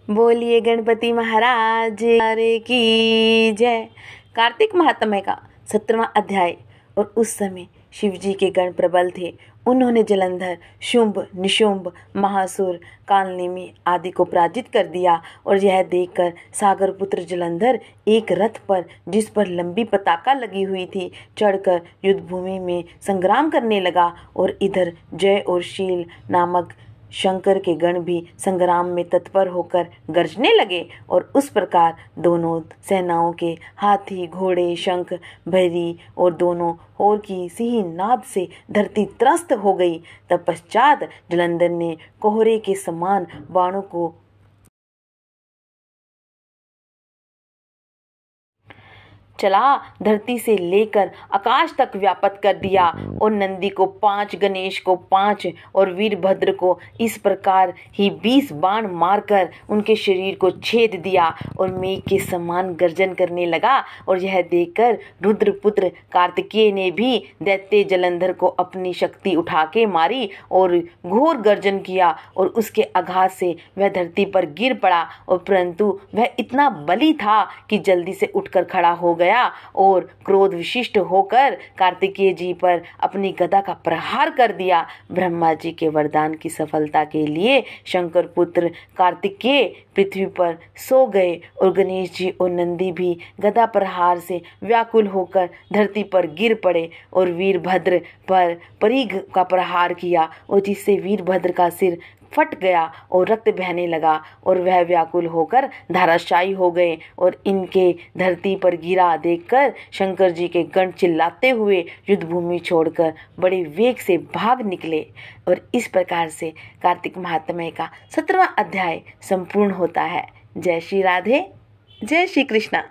बोलिए गणपति महाराज की जय। कार्तिक महात्म्य का 17वां अध्याय। और उस समय शिव जी के गण प्रबल थे। उन्होंने जलंधर, शुंभ, निशुंभ, महासुर, कालनेमी आदि को पराजित कर दिया। और यह देखकर सागर पुत्र जलंधर एक रथ पर, जिस पर लंबी पताका लगी हुई थी, चढ़कर युद्ध भूमि में संग्राम करने लगा। और इधर जय और शील नामक शंकर के गण भी संग्राम में तत्पर होकर गरजने लगे। और उस प्रकार दोनों सेनाओं के हाथी, घोड़े, शंख, भैरी और दोनों और की सिंह नाद से धरती त्रस्त हो गई। तत्पश्चात जलंधर ने कोहरे के समान बाणों को चला धरती से लेकर आकाश तक व्याप्त कर दिया। और नंदी को 5, गणेश को 5 और वीरभद्र को इस प्रकार ही 20 बाण मारकर उनके शरीर को छेद दिया। और मेघ के समान गर्जन करने लगा। और यह देखकर रुद्रपुत्र कार्तिकेय ने भी दैत्य जलंधर को अपनी शक्ति उठा के मारी और घोर गर्जन किया। और उसके आघात से वह धरती पर गिर पड़ा। और परंतु वह इतना बली था कि जल्दी से उठकर खड़ा हो गया और क्रोध विशिष्ट होकर कार्तिकेय जी पर अपनी गदा का प्रहार कर दिया। ब्रह्मा जी के वरदान की सफलता के लिए शंकर पुत्र कार्तिकेय पृथ्वी पर सो गए। और गणेश जी और नंदी भी गदा प्रहार से व्याकुल होकर धरती पर गिर पड़े। और वीरभद्र पर परिघ का प्रहार किया, और जिससे वीरभद्र का सिर फट गया और रक्त बहने लगा। और वह व्याकुल होकर धाराशायी हो गए। और इनके धरती पर गिरा देखकर शंकर जी के गण चिल्लाते हुए युद्ध भूमि छोड़कर बड़े वेग से भाग निकले। और इस प्रकार से कार्तिक महात्म्य का 17वां अध्याय संपूर्ण होता है। जय श्री राधे, जय श्री कृष्णा।